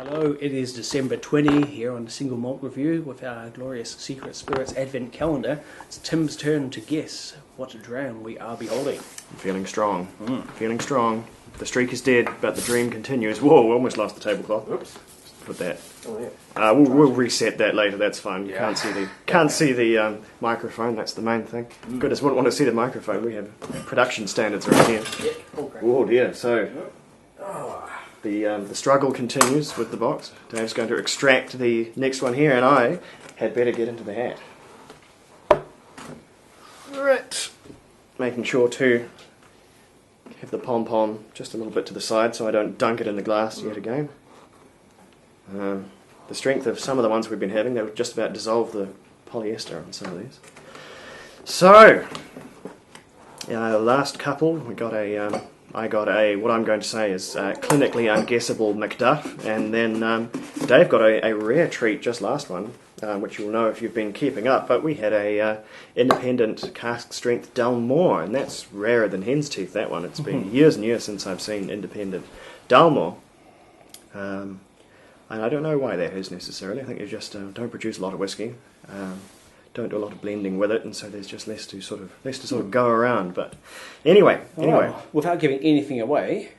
Hello, it is December 20 here on the Single Malt Review with our glorious Secret Spirits Advent Calendar. It's Tim's turn to guess what dram we are beholding. I'm feeling strong. Feeling strong. The streak is dead, but the dream continues. Whoa, we almost lost the tablecloth. Oops. Put that. Oh, yeah. We'll reset that later. That's fine. You Yeah. can't see the microphone. That's the main thing. Goodness, wouldn't want to see the microphone. We have production standards around here. Yeah. Okay. Oh dear. So the struggle continues with the box. Dave's going to extract the next one here, and I had better get into the hat. Right. Making sure to have the pom-pom just a little bit to the side so I don't dunk it in the glass yet again. The strength of some of the ones we've been having, they would just about dissolve the polyester on some of these. So, last couple, I got a, what I'm going to say is clinically unguessable McDuff, and then Dave got a rare treat just last one, which you'll know if you've been keeping up, but we had a independent cask strength Dalmore, and that's rarer than hen's teeth, that one. It's been years and years since I've seen independent Dalmore. And I don't know why that is necessarily. I think you just don't produce a lot of whiskey, don't do a lot of blending with it, and so there's just less to sort of go around. But anyway, Without giving anything away,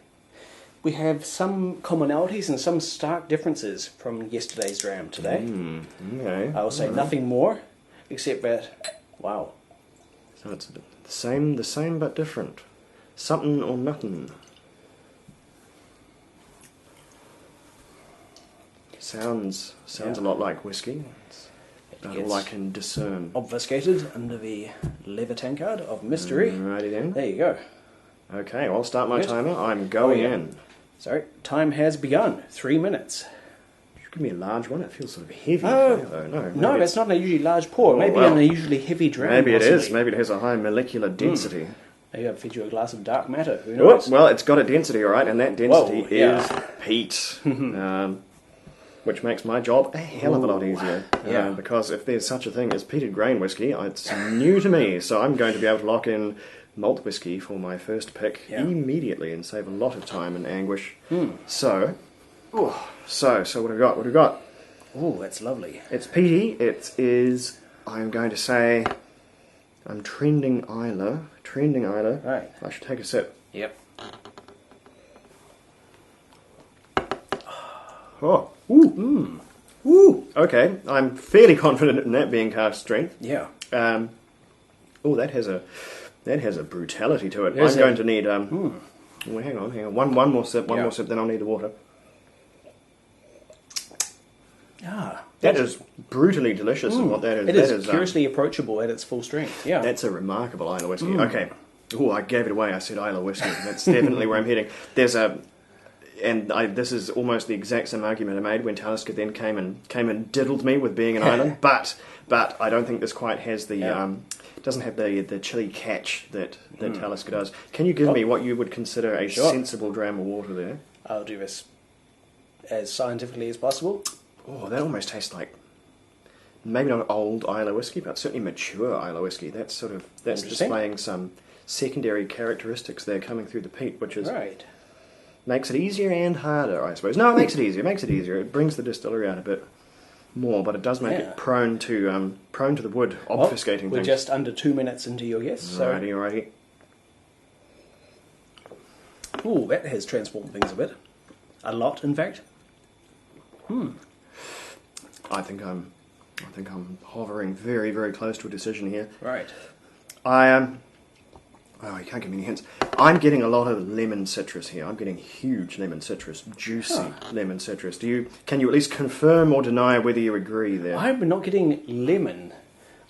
we have some commonalities and some stark differences from yesterday's dram today. Okay. I will say nothing more, except that, wow. So it's the same but different. Something or nothing. Sounds a lot like whiskey. That's all I can discern. Obfuscated under the leather tankard of mystery. Righty then. There you go. Okay, I'll start my timer. I'm going in. Sorry, time has begun. 3 minutes. You give me a large one. It feels sort of heavy. No, that's not an unusually large pour. Maybe an unusually heavy dram. Maybe it is. Maybe it has a high molecular density. Maybe I'll feed you a glass of dark matter. Who knows? Well, it's got a density, all right, and that density is peat. Which makes my job a hell of a lot easier. Because if there's such a thing as peated grain whiskey, it's new to me. So I'm going to be able to lock in malt whiskey for my first pick immediately and save a lot of time and anguish. So what have we got? What have we got? Oh, that's lovely. It's peaty. It is, I'm going to say, I'm trending Isla. Right. I should take a sip. Yep. Oh. Ooh. Ooh. Okay, I'm fairly confident in that being cask strength. Yeah. That has a brutality to it. There's I'm going to need well, hang on. One more sip, more sip, then I'll need the water. That is brutally delicious. And what that is, it is curiously approachable at its full strength. Yeah. That's a remarkable Isla whiskey. Okay. Oh, I gave it away. I said Isla whiskey. That's definitely where I'm heading. This is almost the exact same argument I made when Talisker then came and diddled me with being an island, but I don't think this quite has the doesn't have the chili catch that Talisker does. Can you give me what you would consider a sensible dram of water there? I'll do this as scientifically as possible. Oh, that almost tastes like maybe not old Isla whiskey, but certainly mature Isla whiskey. That's displaying some secondary characteristics there coming through the peat, which is right. Makes it easier and harder, I suppose. No, it makes it easier. It brings the distillery out a bit more, but it does make it prone to the wood, obfuscating we're things. just under 2 minutes into your guess. Righty. Ooh, that has transformed things a bit. A lot, in fact. I think I'm hovering very, very close to a decision here. Right. I am. Oh, you can't give me any hints. I'm getting a lot of lemon citrus here. I'm getting huge lemon citrus, juicy lemon citrus. Can you at least confirm or deny whether you agree there? I'm not getting lemon.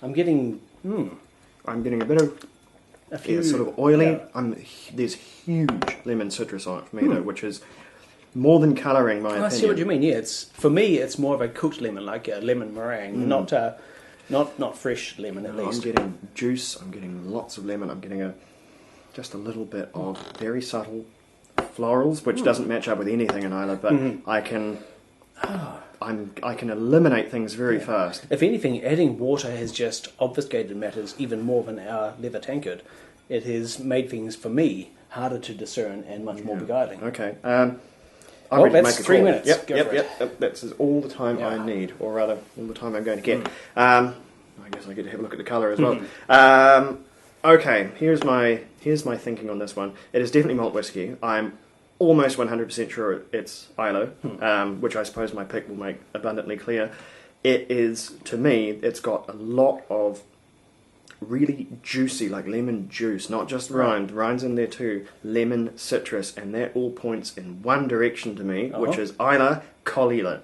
I'm getting I'm getting a bit of a few sort of oily. There's huge lemon citrus on it for me though, which is more than colouring my opinion. I see what you mean. Yeah, for me it's more of a cooked lemon, like a lemon meringue, not fresh lemon at least. I'm getting juice. I'm getting lots of lemon. I'm getting just a little bit of very subtle florals, which doesn't match up with anything in Isla, but I can eliminate things very fast. If anything, adding water has just obfuscated matters even more than our leather tankard. It has made things, for me, harder to discern and much more beguiling. Okay. I'm ready to that's make a 3 call. minutes. Yep. That's all the time I need, or rather, all the time I'm going to get. I guess I get to have a look at the colour as well. Okay, here's my thinking on this one. It is definitely malt whiskey. I'm almost 100% sure it's Isla, which I suppose my pick will make abundantly clear. It is, to me, it's got a lot of really juicy, like lemon juice, not just rind. Rind's in there too. Lemon, citrus, and that all points in one direction to me, which is Isla Colila.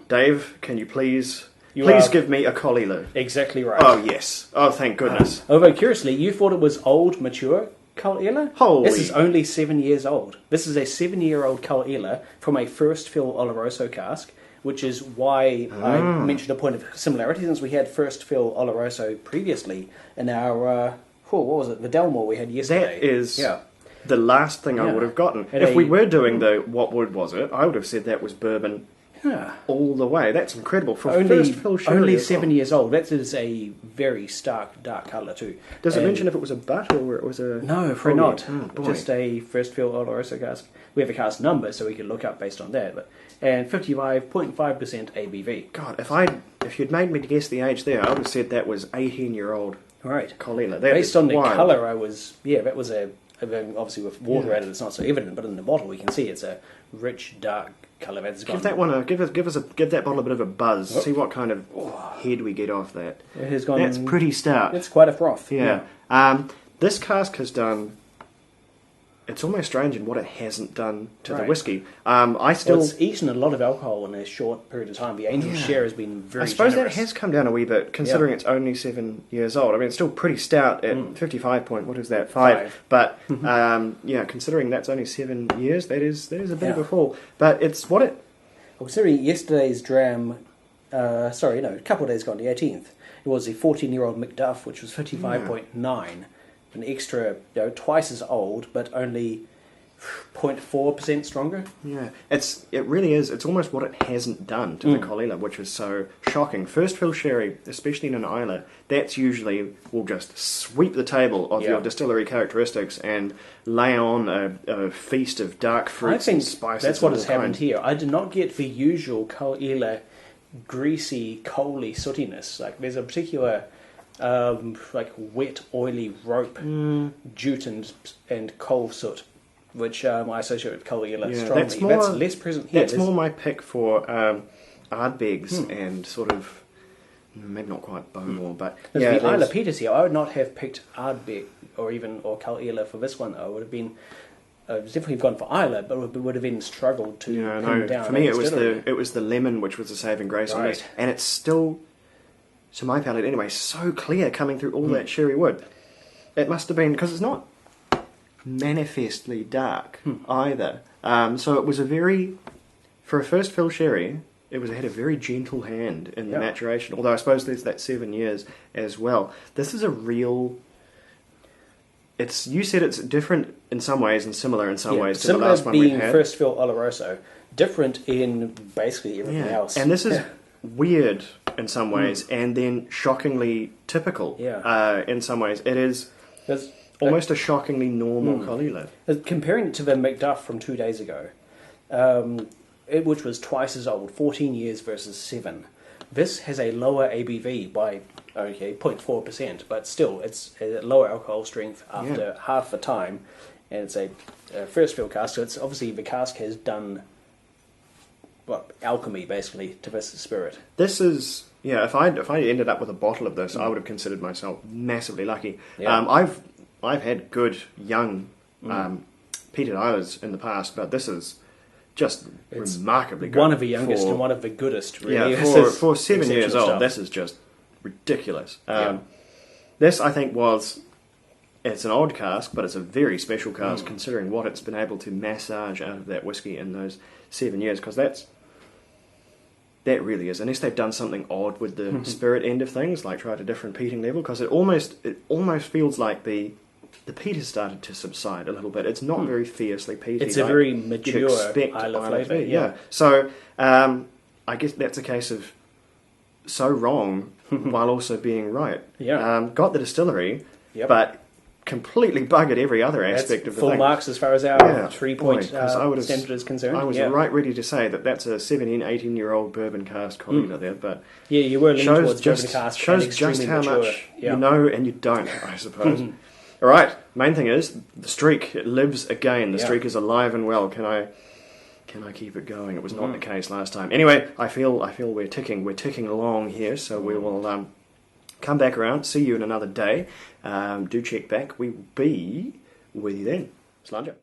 Dave, can you please give me a Colila? Exactly right. Oh, yes. Oh, thank goodness. Although, curiously, you thought it was old, mature Caol Holy. This is only 7 years old. This is a 7-year-old Caol from a first fill Oloroso cask, which is why I mentioned a point of similarity, since we had first fill Oloroso previously in our, what was it, the Delmore we had yesterday. That is the last thing I would have gotten. If we were doing the, what wood was it, I would have said that was bourbon all the way. That's incredible. For first fill sherry. Only 7 years old. That is a very stark, dark colour too. Does it mention if it was a butt or it was a... No, afraid not. Just a first fill Oloroso cask. We have a cask number, so we could look up based on that. And 55.5% ABV. God, if you'd made me to guess the age there, I would have said that was 18-year-old. Right. Colila. Based on the colour, that was obviously with water added, it's not so evident, but in the bottle we can see it's a rich, dark colour. Give that bottle a bit of a buzz. See what kind of head we get off that. It has gone. That's pretty stout. It's quite a froth. Yeah. This cask has done. It's almost strange in what it hasn't done to the whiskey. It's eaten a lot of alcohol in a short period of time. The Angel share has been very I suppose generous. that has come down a wee bit, considering it's only 7 years old. I mean, it's still pretty stout at 55 point, what is that, 5. But, considering that's only 7 years, that is a bit of a fall. But it's what it... Well, considering yesterday's dram, a couple of days ago, on the 18th, it was a 14-year-old Macduff, which was 55.9. An extra, twice as old, but only 0.4% stronger. Yeah, it really is. It's almost what it hasn't done to the Colila, which is so shocking. First fill sherry, especially in an Isla, that's usually will just sweep the table of your distillery characteristics and lay on a feast of dark fruits and spices. That's what has happened here. I did not get the usual Colila greasy, coaly sootiness. Like there's a particular wet, oily rope, jute and coal soot, which I associate with Colila strongly. That's less present here. That's more my pick for Ardbegs and sort of, maybe not quite Bowmore, but... The Isla Peters here, I would not have picked Ardbeg or Caol for this one. I would have been... definitely gone for Isla, but would have even struggled to pin down. For me, it was the lemon which was the saving grace on this, and it's still... to my palate anyway, so clear coming through all that sherry wood. It must have been, because it's not manifestly dark either. So it was for a first fill sherry, it had a very gentle hand in the maturation, although I suppose there's that 7 years as well. This is a real... you said it's different in some ways and similar in some ways to the last one we had. Similar being first fill Oloroso, different in basically everything else. And this is weird in some ways, and then shockingly typical in some ways. It is almost a shockingly normal Colila. Comparing it to the Macduff from 2 days ago, which was twice as old, 14 years versus 7. This has a lower ABV by 0.4%, but still it's a lower alcohol strength after half the time, and it's a first fill cask, so it's obviously the cask has done alchemy basically to this spirit. This is if I ended up with a bottle of this, I would have considered myself massively lucky. I've had good young peated Islas in the past, but this is just remarkably good. One of the youngest and one of the goodest, really. For 7 years old, this is just ridiculous. This, I think, it's an odd cask, but it's a very special cask considering what it's been able to massage out of that whiskey in those 7 years, because that really is, unless they've done something odd with the spirit end of things, like tried a different peating level, because it almost feels like the peat has started to subside a little bit. It's not very fiercely peaty. It's a very mature Isla flavour. Yeah. So I guess that's a case of so wrong while also being right. Yeah. Got the distillery, but completely buggered every other aspect That's of the full thing. marks as far as our 3-point standard is concerned. I was right ready to say that's a 17, 18-year-old bourbon cask Colita there, but yeah, you were leaning towards bourbon cask. Shows just how much you know and you don't, I suppose. All right, main thing is the streak. It lives again. The streak is alive and well. Can I keep it going? It was not the case last time. Anyway, I feel we're ticking along here, so we will come back around, see you in another day. Do check back. We will be with you then. Slanja.